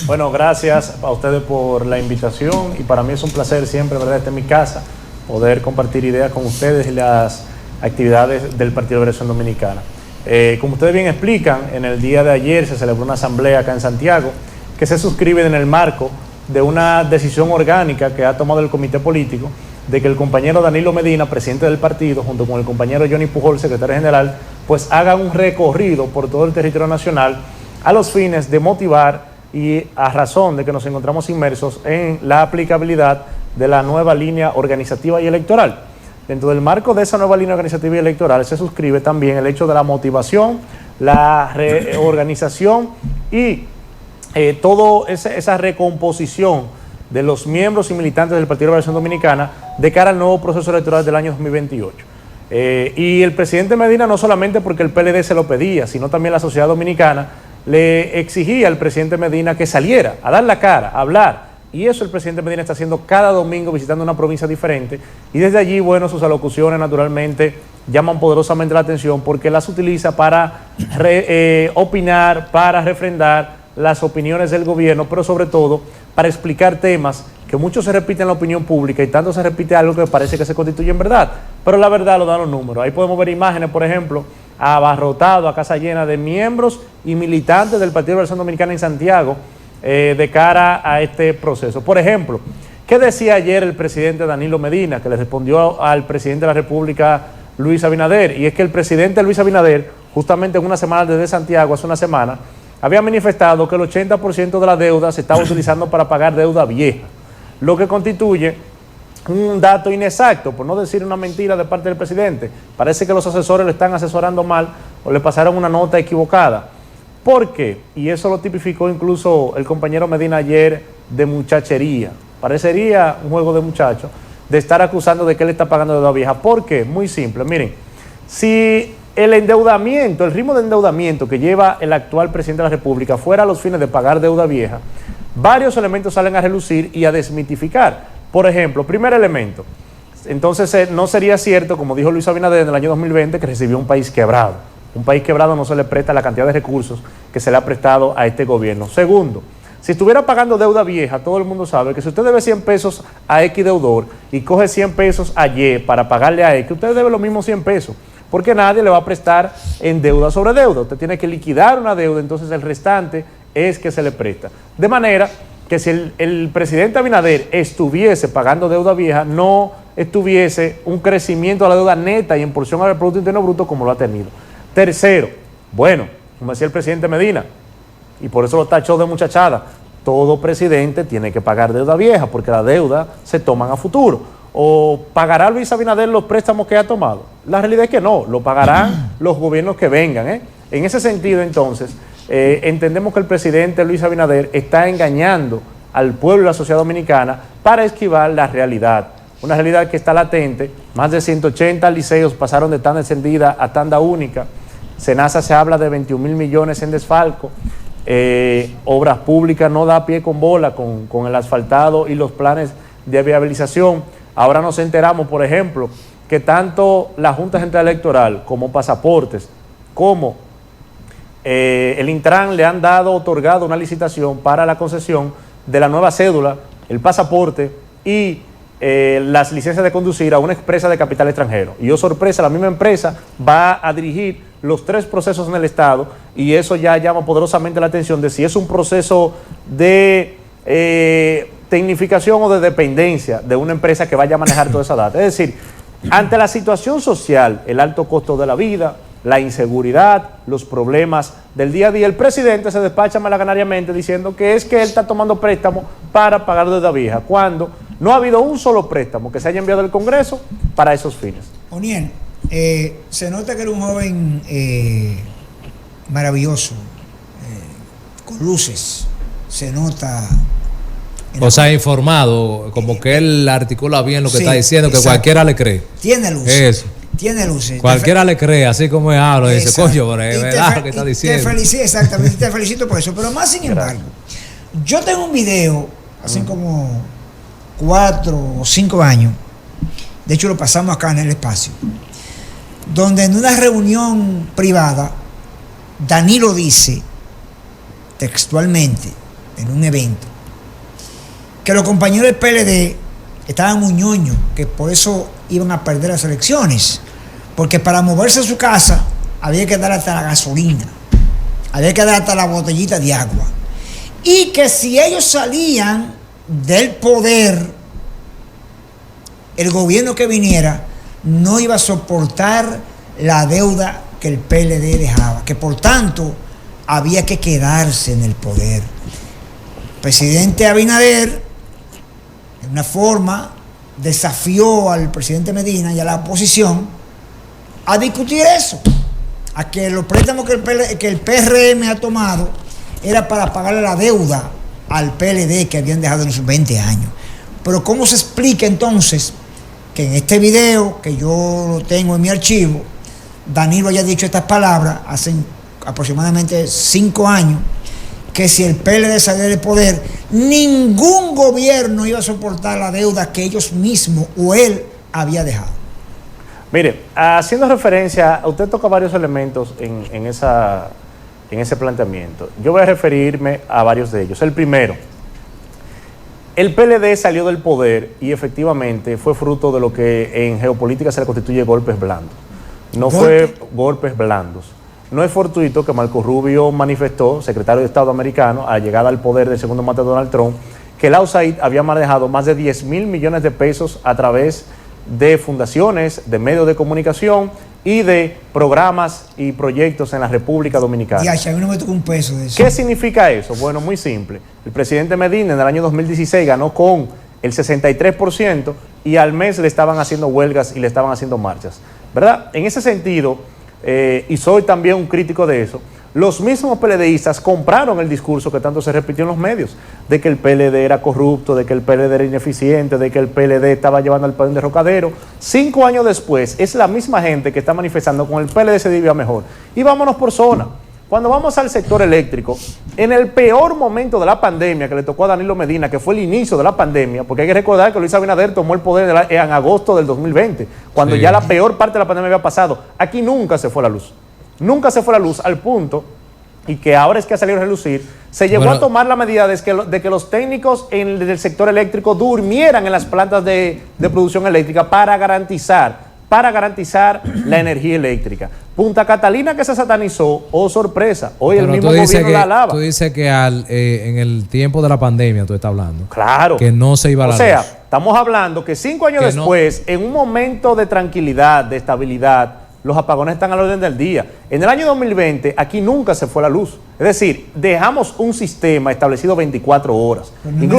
Bueno, gracias a ustedes por la invitación y para mí es un placer siempre, ¿verdad?, estar en mi casa, poder compartir ideas con ustedes y las actividades del Partido de Liberación Dominicana. Como ustedes bien explican, en el día de ayer se celebró una asamblea acá en Santiago que se suscribe en el marco de una decisión orgánica que ha tomado el comité político de que el compañero Danilo Medina, presidente del partido, junto con el compañero Johnny Pujol, secretario general, pues hagan un recorrido por todo el territorio nacional a los fines de motivar y a razón de que nos encontramos inmersos en la aplicabilidad de la nueva línea organizativa y electoral. Dentro del marco de esa nueva línea organizativa y electoral se suscribe también el hecho de la motivación, la reorganización y toda esa recomposición de los miembros y militantes del Partido de Liberación Dominicana de cara al nuevo proceso electoral del año 2028. Y el presidente Medina, no solamente porque el PLD se lo pedía, sino también la sociedad dominicana le exigía al presidente Medina que saliera a dar la cara, a hablar. Y eso el presidente Medina está haciendo cada domingo, visitando una provincia diferente. Y desde allí, bueno, sus alocuciones naturalmente llaman poderosamente la atención porque las utiliza para opinar, para refrendar las opiniones del gobierno, pero sobre todo para explicar temas que mucho se repiten en la opinión pública y tanto se repite algo que parece que se constituye en verdad. Pero la verdad lo dan los números. Ahí podemos ver imágenes, por ejemplo, abarrotado a casa llena de miembros y militantes del Partido de Liberación Dominicana en Santiago de cara a este proceso. Por ejemplo, ¿qué decía ayer el presidente Danilo Medina, que le respondió al presidente de la República, Luis Abinader? Y es que el presidente Luis Abinader, justamente en una semana desde Santiago, hace una semana, había manifestado que el 80% de la deuda se estaba utilizando para pagar deuda vieja, lo que constituye un dato inexacto, por no decir una mentira de parte del presidente. Parece que los asesores le están asesorando mal o le pasaron una nota equivocada. ¿Por qué? Y eso lo tipificó incluso el compañero Medina ayer de muchachería. Parecería un juego de muchachos de estar acusando de que él está pagando deuda vieja. ¿Por qué? Muy simple. Miren, si el endeudamiento, el ritmo de endeudamiento que lleva el actual presidente de la República fuera a los fines de pagar deuda vieja, varios elementos salen a relucir y a desmitificar. Por ejemplo, primer elemento, entonces no sería cierto, como dijo Luis Abinader en el año 2020, que recibió un país quebrado. Un país quebrado no se le presta la cantidad de recursos que se le ha prestado a este gobierno. Segundo, si estuviera pagando deuda vieja, todo el mundo sabe que si usted debe 100 pesos a X deudor y coge 100 pesos a Y para pagarle a X, usted debe los mismos 100 pesos. Porque nadie le va a prestar en deuda sobre deuda. Usted tiene que liquidar una deuda, entonces el restante es que se le presta. De manera que si el presidente Abinader estuviese pagando deuda vieja, no estuviese un crecimiento de la deuda neta y en porción al Producto Interno Bruto como lo ha tenido. Tercero, bueno, como decía el presidente Medina, y por eso lo tachó de muchachada, todo presidente tiene que pagar deuda vieja porque las deudas se toman a futuro. ¿O pagará Luis Abinader los préstamos que ha tomado? La realidad es que no, lo pagarán los gobiernos que vengan. En ese sentido, entonces, entendemos que el presidente Luis Abinader está engañando al pueblo y la sociedad dominicana para esquivar la realidad. Una realidad que está latente. Más de 180 liceos pasaron de tanda encendida a tanda única. Senasa se habla de 21,000 millones en desfalco. Obras públicas no da pie con bola con el asfaltado y los planes de viabilización. Ahora nos enteramos, por ejemplo, que tanto la Junta Central Electoral como Pasaportes, como el Intran le han otorgado una licitación para la concesión de la nueva cédula, el pasaporte y las licencias de conducir a una empresa de capital extranjero. Y oh sorpresa, la misma empresa va a dirigir los 3 procesos en el Estado y eso ya llama poderosamente la atención de si es un proceso de tecnificación o de dependencia de una empresa que vaya a manejar toda esa data. Es decir, ante la situación social, el alto costo de la vida, la inseguridad, los problemas del día a día, el presidente se despacha malaganariamente diciendo que es que él está tomando préstamos para pagar deuda vieja, cuando no ha habido un solo préstamo que se haya enviado al Congreso para esos fines. Oniel, se nota que era un joven maravilloso, con luces, se nota. O sea, informado, como que él articula bien lo que está diciendo, que cualquiera le cree. Tiene luces. Eso. Tiene luces. Cualquiera le cree, así como es habla, dice, coño, pero es verdad lo que está diciendo. Te felicito, exactamente, te felicito por eso. Pero más sin embargo, yo tengo un video hace como 4 o 5 años, de hecho lo pasamos acá en el espacio, donde en una reunión privada, Danilo dice textualmente en un evento, que los compañeros del PLD estaban muy ñoños, que por eso iban a perder las elecciones, porque para moverse a su casa había que dar hasta la gasolina, había que dar hasta la botellita de agua, y que si ellos salían del poder, el gobierno que viniera no iba a soportar la deuda que el PLD dejaba, que por tanto había que quedarse en el poder. El presidente Abinader, de una forma, desafió al presidente Medina y a la oposición a discutir eso, a que los préstamos que el PRM ha tomado era para pagarle la deuda al PLD que habían dejado en sus 20 años. Pero ¿cómo se explica entonces que en este video, que yo lo tengo en mi archivo, Danilo haya dicho estas palabras hace aproximadamente 5 años, que si el PLD salía del poder, ningún gobierno iba a soportar la deuda que ellos mismos o él había dejado? Mire, haciendo referencia, usted toca varios elementos en ese planteamiento. Yo voy a referirme a varios de ellos. El primero, el PLD salió del poder y efectivamente fue fruto de lo que en geopolítica se le constituye golpes blandos. No fue golpes blandos. No es fortuito que Marco Rubio manifestó, secretario de Estado americano, a la llegada al poder del segundo mandato de Donald Trump, que la USAID había manejado más de 10,000 millones de pesos a través de fundaciones, de medios de comunicación y de programas y proyectos en la República Dominicana. Ya, a mí no me tocó un peso de eso. ¿Qué significa eso? Bueno, muy simple. El presidente Medina en el año 2016 ganó con el 63% y al mes le estaban haciendo huelgas y le estaban haciendo marchas, ¿verdad? En ese sentido, y soy también un crítico de eso, los mismos PLDistas compraron el discurso que tanto se repitió en los medios, de que el PLD era corrupto, de que el PLD era ineficiente, de que el PLD estaba llevando al país de derrocadero. 5 años después, es la misma gente que está manifestando con el PLD se vivía mejor. Y vámonos por zona. Cuando vamos al sector eléctrico, en el peor momento de la pandemia que le tocó a Danilo Medina, que fue el inicio de la pandemia, porque hay que recordar que Luis Abinader tomó el poder en agosto del 2020, cuando ya la peor parte de la pandemia había pasado. Aquí nunca se fue la luz. Nunca se fue la luz al punto, y que ahora es que ha salido a relucir, se llegó a tomar la medida de que los técnicos del sector eléctrico durmieran en las plantas de producción eléctrica para garantizar la energía eléctrica. Punta Catalina, que se satanizó, oh sorpresa, hoy el mismo gobierno la alaba. Tú dices que en el tiempo de la pandemia tú estás hablando. Claro. Que no se iba a la luz. O sea, estamos hablando que 5 años después, en un momento de tranquilidad, de estabilidad, los apagones están al orden del día. En el año 2020, aquí nunca se fue la luz. Es decir, dejamos un sistema establecido 24 horas. Incluso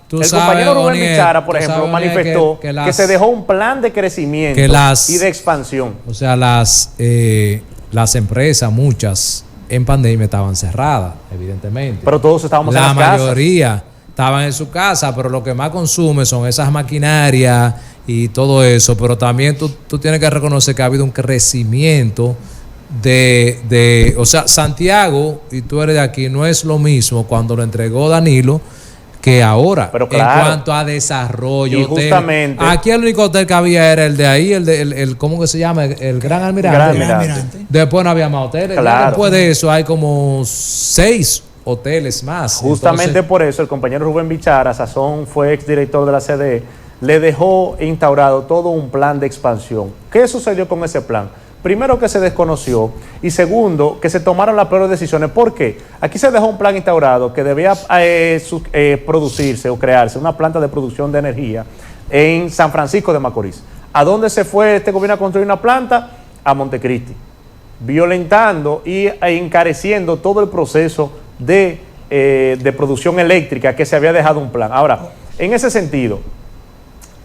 pero el compañero Rubén Bichara, por ejemplo, manifestó que se dejó un plan de crecimiento y de expansión. O sea, las empresas, muchas, en pandemia estaban cerradas, evidentemente. Pero todos estábamos en las casas. La mayoría estaban en su casa, pero lo que más consume son esas maquinarias y todo eso. Pero también tú tienes que reconocer que ha habido un crecimiento o sea, Santiago, y tú eres de aquí, no es lo mismo cuando lo entregó Danilo que ahora, pero claro, en cuanto a desarrollo. Y justamente, aquí el único hotel que había era el de ahí, el ¿cómo que se llama? El Gran Almirante. Después no había más hoteles. Claro. Después de eso hay como 6 hoteles más. Justamente entonces, por eso el compañero Rubén Bichara, sazón fue exdirector de la CDE, le dejó instaurado todo un plan de expansión. ¿Qué sucedió con ese plan? Primero, que se desconoció, y segundo, que se tomaron las peores decisiones. ¿Por qué? Aquí se dejó un plan instaurado que debía producirse o crearse una planta de producción de energía en San Francisco de Macorís. ¿A dónde se fue este gobierno a construir una planta? A Montecristi, violentando y encareciendo todo el proceso de producción eléctrica que se había dejado un plan. Ahora, en ese sentido,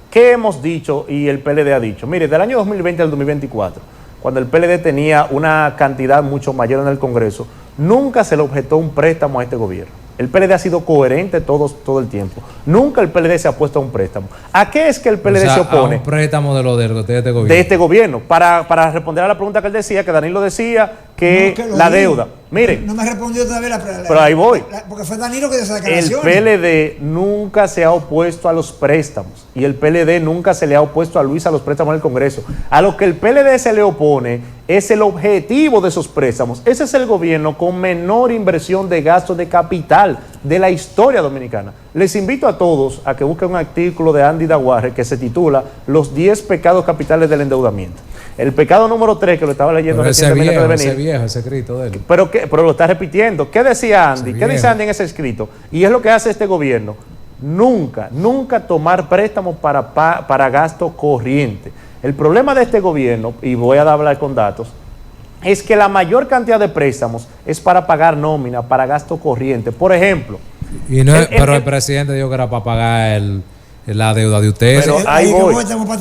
¿qué hemos dicho y el PLD ha dicho? Mire, del año 2020 al 2024, cuando el PLD tenía una cantidad mucho mayor en el Congreso, nunca se le objetó un préstamo a este gobierno. El PLD ha sido coherente todo el tiempo. Nunca el PLD se ha puesto a un préstamo. ¿A qué es que el PLD se opone? A un préstamo de este gobierno. De este gobierno. Para responder a la pregunta que él decía, que Danilo decía que No, la lo digo. deuda. Miren, No me respondió todavía pero ahí voy. porque fue Danilo que dio esa El declaración. PLD nunca se ha opuesto a los préstamos y el PLD nunca se le ha opuesto a Luis a los préstamos del Congreso. A lo que el PLD se le opone es el objetivo de esos préstamos. Ese es el gobierno con menor inversión de gasto de capital de la historia dominicana. Les invito a todos a que busquen un artículo de Andy Daguarre que se titula Los 10 pecados capitales del endeudamiento. El pecado número 3, que lo estaba leyendo Pero ese recientemente viejo, de venir. ese viejo, ese escrito de él. Pero lo está repitiendo. ¿Qué decía Andy? ¿Qué dice Andy en ese escrito? Y es lo que hace este gobierno. Nunca tomar préstamos para gasto corriente. El problema de este gobierno, y voy a hablar con datos, es que la mayor cantidad de préstamos es para pagar nómina, para gasto corriente. Por ejemplo. Y no, pero el presidente dijo que era para pagar la deuda de ustedes. Pero ahí voy.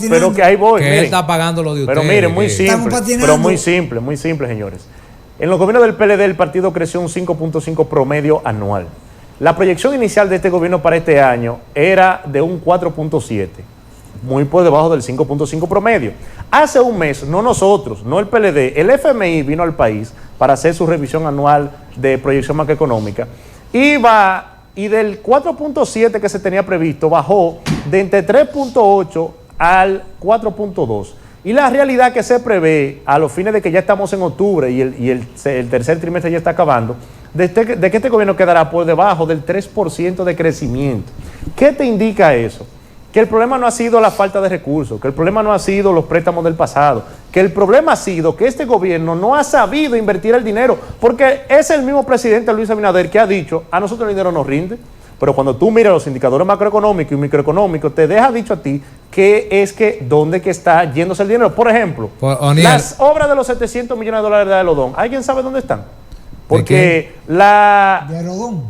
Pero que ahí voy. Que miren, él está pagando lo de ustedes. Pero miren, muy que- simple. Pero muy simple, señores. En los gobiernos del PLD el partido creció un 5.5 promedio anual. La proyección inicial de este gobierno para este año era de un 4.7, muy por debajo del 5.5 promedio. Hace un mes, no nosotros, no el PLD, el FMI vino al país para hacer su revisión anual de proyección macroeconómica y del 4.7 que se tenía previsto bajó de entre 3.8 al 4.2. Y la realidad que se prevé a los fines de que ya estamos en octubre y el tercer trimestre ya está acabando, de que este gobierno quedará por debajo del 3% de crecimiento. ¿Qué te indica eso? Que el problema no ha sido la falta de recursos, que el problema no ha sido los préstamos del pasado, que el problema ha sido que este gobierno no ha sabido invertir el dinero, porque es el mismo presidente Luis Abinader que ha dicho, a nosotros el dinero nos rinde, pero cuando tú miras los indicadores macroeconómicos y microeconómicos, te deja dicho a ti dónde que está yéndose el dinero. Por ejemplo, las obras de los 700 millones de dólares de Aerodón, ¿alguien sabe dónde están? Porque ¿De Aerodón?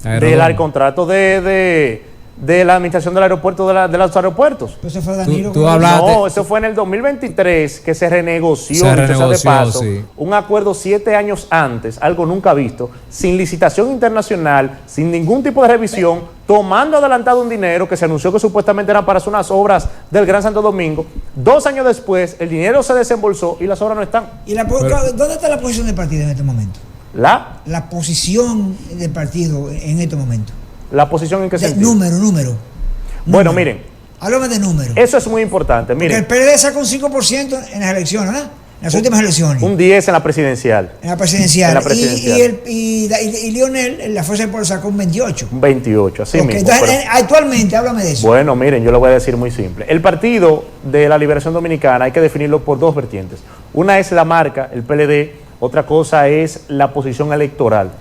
del contrato de la administración del aeropuerto, de los aeropuertos. Pues eso fue Danilo. Tú hablaste. No, eso fue en el 2023 que se renegoció, Se dicho sea de renegoció, paso, sí. un acuerdo 7 años antes, algo nunca visto, sin licitación internacional, sin ningún tipo de revisión, tomando adelantado un dinero que se anunció que supuestamente eran para hacer unas obras del Gran Santo Domingo. 2 años después, el dinero se desembolsó y las obras no están. ¿Y dónde está la posición del partido en este momento? La posición del partido en este momento. ¿La posición en qué sentido? Número. Bueno, miren. Háblame de números. Eso es muy importante. Miren, porque el PLD sacó un 5% en las elecciones, ¿verdad? En las últimas elecciones. Un 10 en la presidencial. En la presidencial. En la presidencial. Y Lionel, en la Fuerza del Pueblo, sacó un 28. Un 28, así mismo. Entonces, actualmente, háblame de eso. Bueno, miren, yo lo voy a decir muy simple. El Partido de la Liberación Dominicana hay que definirlo por 2 vertientes. Una es la marca, el PLD, otra cosa es la posición electoral.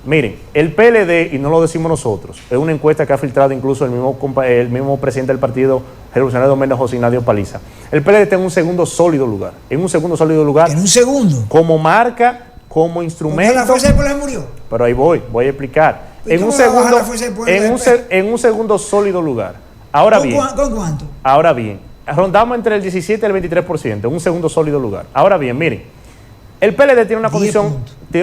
Miren, el PLD, y no lo decimos nosotros, es una encuesta que ha filtrado incluso el mismo presidente del Partido Revolucionario Dominicano, José Ignacio Paliza. El PLD está en un segundo sólido lugar. En un segundo. Como marca, como instrumento. ¿La Fuerza del Pueblo murió? Pero ahí voy a explicar. En un segundo sólido lugar. Ahora bien. ¿Con cuánto? Ahora bien, rondamos entre el 17 y el 23%, en un segundo sólido lugar. Ahora bien, miren. El PLD tiene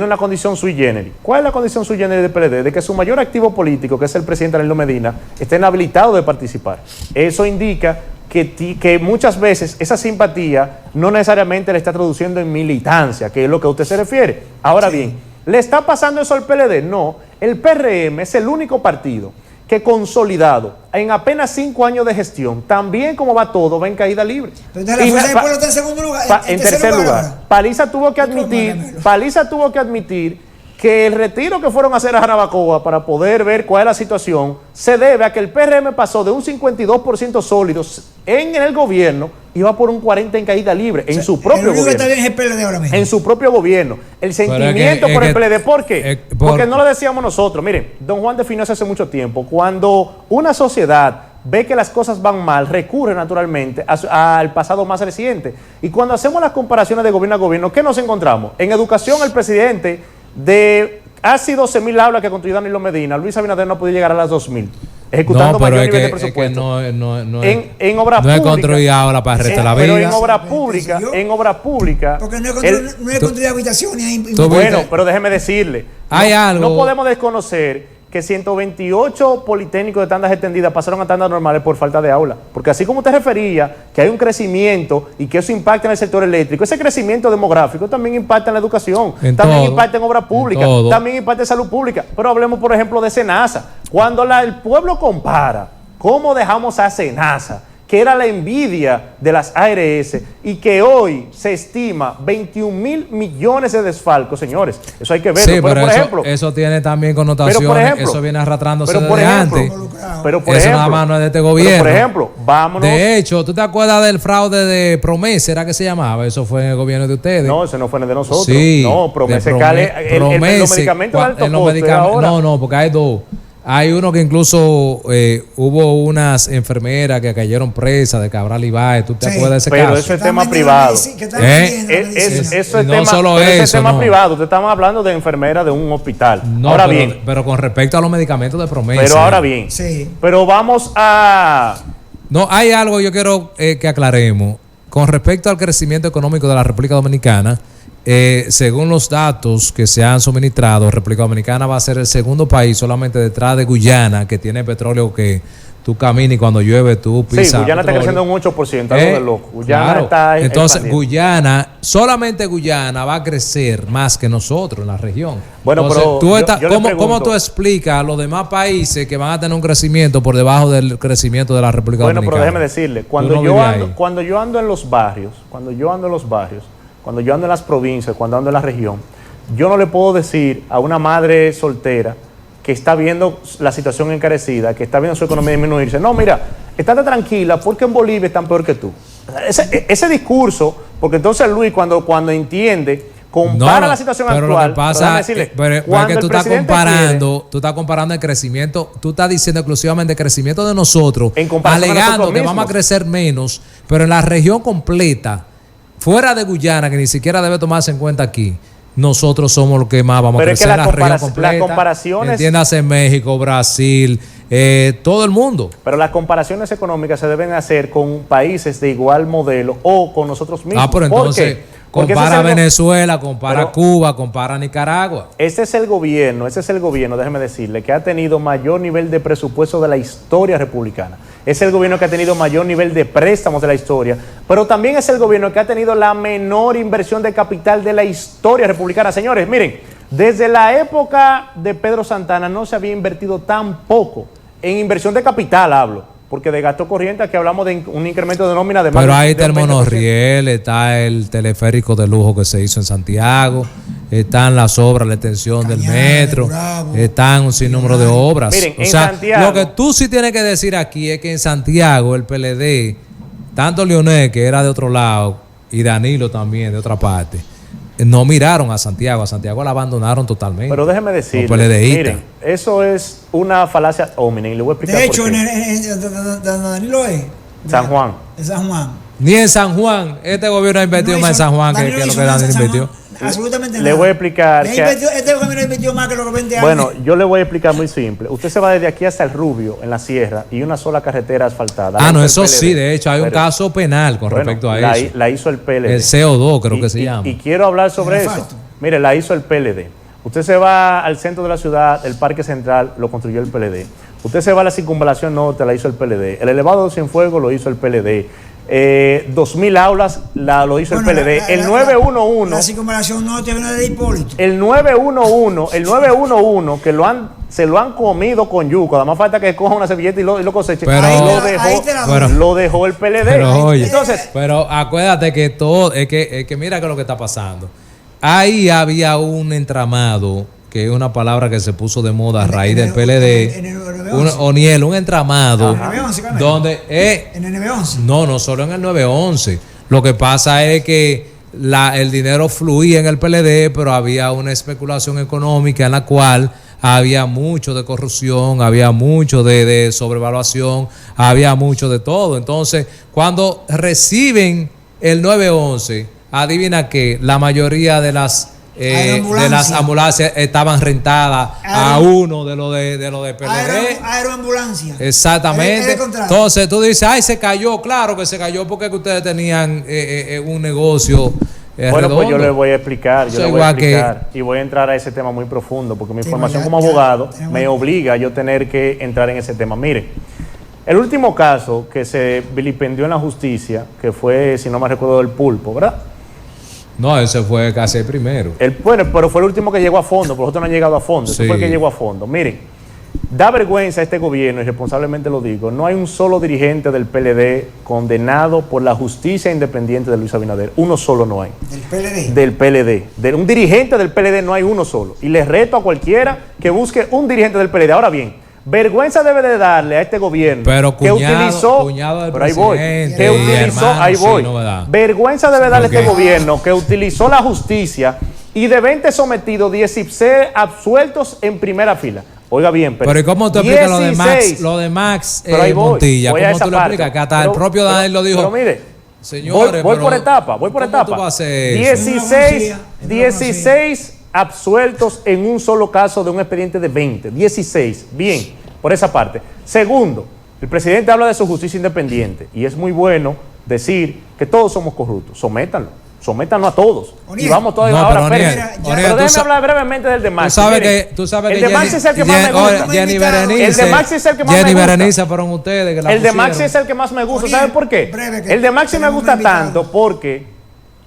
una condición sui generis. ¿Cuál es la condición sui generis del PLD? De que su mayor activo político, que es el presidente Danilo Medina, está inhabilitado de participar. Eso indica que muchas veces esa simpatía no necesariamente le está traduciendo en militancia, que es lo que a usted se refiere. Ahora bien, ¿le está pasando eso al PLD? No. El PRM es el único partido que consolidado en apenas 5 años de gestión, también como va todo, va en caída libre. Pero la Fuerza del Pueblo está en segundo lugar. En tercer lugar. Paliza tuvo que admitir que el retiro que fueron a hacer a Jarabacoa para poder ver cuál es la situación se debe a que el PRM pasó de un 52% sólidos en el gobierno y va por un 40% en caída libre en su propio gobierno. Está bien es el PLD ahora mismo. En su propio gobierno. El sentimiento por el PLD. ¿Por qué? Porque no lo decíamos nosotros. Miren, don Juan definió hace mucho tiempo, cuando una sociedad ve que las cosas van mal, recurre naturalmente al pasado más reciente. Y cuando hacemos las comparaciones de gobierno a gobierno, ¿qué nos encontramos? En educación, el presidente de casi 12,000 aulas que construyó Danilo Medina, Luis Abinader no pudo llegar a las 2,000, ejecutando mayor nivel de presupuesto. En obra pública. No he construido aulas para el resto de la vida. Pero en obra pública. Porque no he construido habitaciones. Bueno, pero déjeme decirle. Hay algo. No podemos desconocer que 128 politécnicos de tandas extendidas pasaron a tandas normales por falta de aula. Porque así como usted refería que hay un crecimiento y que eso impacta en el sector eléctrico, ese crecimiento demográfico también impacta en la educación, también impacta en obra pública, también impacta en salud pública. Pero hablemos, por ejemplo, de SENASA. Cuando el pueblo compara cómo dejamos a SENASA, que era la envidia de las ARS y que hoy se estima 21,000 millones de desfalcos, señores. Eso hay que verlo. Sí, pero por ejemplo, eso tiene también connotaciones, eso viene arrastrándose desde antes. Pero por eso ejemplo, nada más no es de este gobierno. Pero por ejemplo, vámonos. De hecho, ¿tú te acuerdas del fraude de Promesa? ¿Era que se llamaba? Eso fue en el gobierno de ustedes. No, eso no fue en el de nosotros. Sí, no, Promesa, los medicamentos de alto costo ahora. No, porque hay dos. Hay uno que incluso hubo unas enfermeras que cayeron presas de Cabral Ibáez. ¿Tú te acuerdas de ese caso? Pero eso es tema privado. Eso es tema privado. Usted estaba hablando de enfermeras de un hospital. No, ahora pero, bien. Pero con respecto a los medicamentos de Promesa. Pero ahora bien. Sí. Pero vamos a... No, hay algo que yo quiero que aclaremos. Con respecto al crecimiento económico de la República Dominicana, según los datos que se han suministrado, República Dominicana va a ser el segundo país solamente detrás de Guyana, que tiene petróleo que tú caminas y cuando llueve tú pisas. Sí, Guyana petróleo. está creciendo un 8%, algo de loco. Guyana claro. está Entonces, expandiendo. solamente Guyana va a crecer más que nosotros en la región. Bueno, entonces, pero ¿cómo tú explicas a los demás países que van a tener un crecimiento por debajo del crecimiento de la República Dominicana? Bueno, pero déjeme decirle, cuando yo ando en los barrios, cuando yo ando en las provincias, cuando ando en la región, yo no le puedo decir a una madre soltera que está viendo la situación encarecida, que está viendo su economía disminuirse, no, mira, estate tranquila porque en Bolivia están peor que tú. Ese discurso, porque entonces Luis cuando entiende, compara la situación pero actual. Lo que pasa es que tú estás comparando el crecimiento, tú estás diciendo exclusivamente el crecimiento de nosotros, alegando que vamos a crecer menos, pero en la región completa, fuera de Guyana, que ni siquiera debe tomarse en cuenta aquí, nosotros somos los que más vamos a crecer en la región completa. Las comparaciones, entiéndase en México, Brasil, todo el mundo. Pero las comparaciones económicas se deben hacer con países de igual modelo o con nosotros mismos. Pero entonces compara Venezuela, compara Cuba, compara Nicaragua. Ese es el gobierno, déjeme decirle, que ha tenido mayor nivel de presupuesto de la historia republicana. Es el gobierno que ha tenido mayor nivel de préstamos de la historia, pero también es el gobierno que ha tenido la menor inversión de capital de la historia republicana. Señores, miren, desde la época de Pedro Santana no se había invertido tan poco en inversión de capital, hablo. Porque de gasto corriente aquí hablamos de un incremento de nómina de más. Pero ahí está el monorriel, está el teleférico de lujo que se hizo en Santiago, están las obras, la extensión del metro, están un sinnúmero de obras. Miren, o sea, lo que tú sí tienes que decir aquí es que en Santiago el PLD, tanto Leonel, que era de otro lado, y Danilo también de otra parte, no miraron a Santiago la abandonaron totalmente. Pero déjeme decir, miren, eso es una falacia hominem, y le voy a explicar. De hecho, en Danilo es San Juan. En San Juan. Ni en San Juan, este gobierno ha invertido más en San Juan que lo que Danilo invirtió. Absolutamente nada. Le voy a explicar. Este gobierno invirtió más que los 20 años. Bueno, yo le voy a explicar muy simple. Usted se va desde aquí hasta el Rubio, en la sierra, y una sola carretera asfaltada. No, eso sí, de hecho, hay un caso penal con respecto a eso. La hizo el PLD. El CO2 creo que se llama. Y quiero hablar sobre eso. Mire, la hizo el PLD. Usted se va al centro de la ciudad, el Parque Central lo construyó el PLD. Usted se va a la Circunvalación Norte, la hizo el PLD. El elevado de Cienfuegos lo hizo el PLD. 2.000 aulas lo hizo el PLD. El 911. La Circunvalación Norte viene de Hipólito. El 911 que se lo han comido con yuca. Además falta que coja una servilleta y lo coseche. Lo dejó el PLD. Pero oye, pero acuérdate que todo, es que mira que lo que está pasando. Ahí había un entramado, que es una palabra que se puso de moda a raíz del PLD. Un entramado. Donde en el 911. No solo en el 911. Lo que pasa es que el dinero fluía en el PLD, pero había una especulación económica en la cual había mucho de corrupción, había mucho de sobrevaluación, había mucho de todo. Entonces, cuando reciben el 911, adivina que la mayoría de las ambulancias estaban rentadas a uno de los de PLD. Aeroambulancia. Exactamente. Entonces tú dices, se cayó. Claro que se cayó porque ustedes tenían un negocio Bueno, pues yo le voy a explicar, Que... y voy a entrar a ese tema muy profundo, porque mi formación como abogado me obliga a yo tener que entrar en ese tema. Mire, el último caso que se vilipendió en la justicia, que fue, si no me recuerdo, el Pulpo, ¿verdad? No, ese fue casi el primero. Bueno, pero fue el último que llegó a fondo, porque nosotros no han llegado a fondo, ese fue el que llegó a fondo. Miren, da vergüenza a este gobierno, y responsablemente lo digo, no hay un solo dirigente del PLD condenado por la justicia independiente de Luis Abinader. Uno solo no hay. ¿Del PLD? Del PLD. De un dirigente del PLD no hay uno solo. Y les reto a cualquiera que busque un dirigente del PLD. Ahora bien, vergüenza debe de darle a este gobierno que utilizó, pero ahí voy, vergüenza debe darle a este gobierno que utilizó la justicia y de 20 sometidos, 16 absueltos en primera fila. Oiga bien, pero ¿y cómo tú explicas lo de Max Montilla? ¿Cómo tú lo explicas? Que hasta el propio Daniel lo dijo. Pero mire, señores, voy por etapa. 16 absueltos en un solo caso de un expediente de 20. 16. Bien, por esa parte. Segundo, el presidente habla de su justicia independiente y es muy bueno decir que todos somos corruptos. Sométanos a todos. Oniel. Y vamos todos ahora. Pero déjeme hablar brevemente del de Maxi. Tú sabes el que de Maxi es el que más me gusta. Jenny Berenice. El de Maxi es el que más me gusta. Jenny Berenice fueron ustedes que la El de Maxi es el que más me gusta. Oniel, ¿Saben por qué? El de Maxi me gusta tanto porque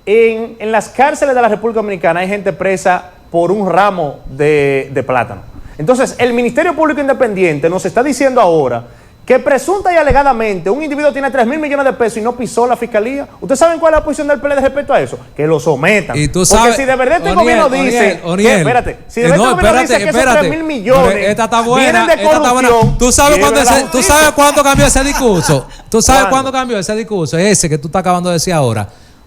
en las cárceles de la República Dominicana hay gente presa por un ramo de plátano. Entonces, el Ministerio Público Independiente nos está diciendo ahora que presunta y alegadamente un individuo tiene 3.000 millones de pesos y no pisó la fiscalía. ¿Ustedes saben cuál es la posición del PLD respecto a eso? Que lo sometan. Y tú sabes, porque si de verdad este gobierno dice si de verdad este gobierno dice que esos 3.000 millones esta está buena, vienen de corrupción, ¿Tú sabes cuándo cambió ese discurso? ¿Tú sabes cuándo cambió ese discurso? Ese que tú estás acabando de decir ahora.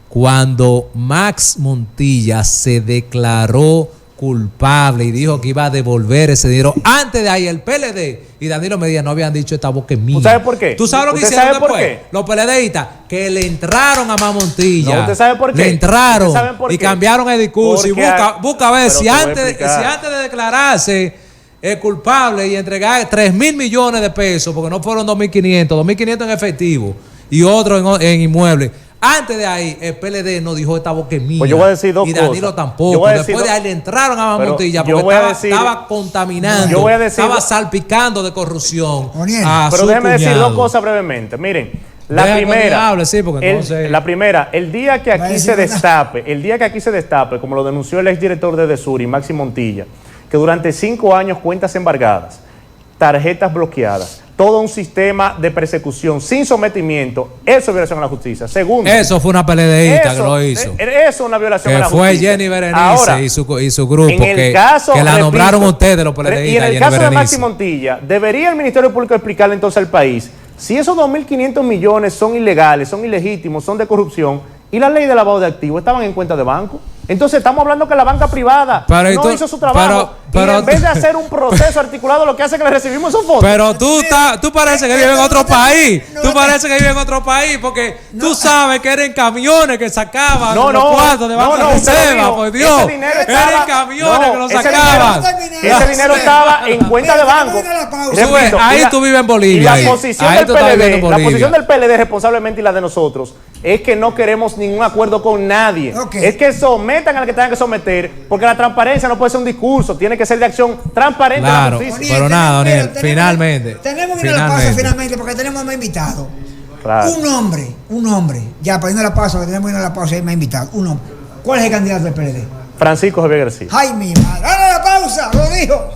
Cuando Max Montilla se declaró culpable y dijo que iba a devolver ese dinero. Antes de ahí el PLD y Danilo Medina no habían dicho esta boca es mía. ¿Tú sabes por qué? ¿Tú sabes lo que hicieron después? Los PLDistas que le entraron a Max Montilla. No, ¿usted sabe por qué? Le entraron y cambiaron el discurso. Porque y busca a ver si antes de declararse culpable y entregar 3.000 millones de pesos, porque no fueron 2.500 en efectivo y otro en inmuebles. Antes de ahí, el PLD no dijo esta boca es mía. Pues yo voy a decir dos y Danilo cosas. tampoco. Después de ahí le entraron a Montilla porque estaba contaminando, estaba salpicando de corrupción. Pero déjeme decir dos cosas brevemente. Miren, la primera, el día que aquí se destape, como lo denunció el exdirector de Desuri, Maxi Montilla, que durante 5 años cuentas embargadas, tarjetas bloqueadas, todo un sistema de persecución sin sometimiento, eso es violación a la justicia. Segundo, eso fue una PLDista que lo hizo. Eso es una violación a la justicia. Que fue Jenny Berenice ahora, y su grupo, que la nombraron ustedes los PLDistas. Y en el caso de Maxi Montilla, debería el Ministerio Público explicarle entonces al país si esos 2.500 millones son ilegales, son ilegítimos, son de corrupción, y la ley de lavado de activos estaban en cuenta de banco. Entonces estamos hablando que la banca privada no hizo su trabajo y en vez de hacer un proceso articulado lo que hace es que le recibimos esos fondos. Pero tú pareces que vives en otro país. Tú pareces que vives en otro país porque tú sabes que eran camiones que sacaban los cuartos de Banco de Reserva, por Dios. Eran camiones que los sacaban. Ese dinero estaba en cuenta de banco. Ahí tú vives en Bolivia. Y la posición del PLD responsablemente y la de nosotros es que no queremos ningún acuerdo con nadie. Es que sometan al que tengan que someter, porque la transparencia no puede ser un discurso, tiene que ser de acción transparente. Claro, pero nada, Oniel, finalmente. Tenemos que ir a la pausa finalmente, porque tenemos más invitados. Claro. Un hombre, ya para irnos a la pausa, que tenemos que ir a la pausa, hay más invitados. Un hombre. ¿Cuál es el candidato del PLD? Francisco Javier García. ¡Ay, mi madre! ¡Ahora la pausa! ¡Lo dijo!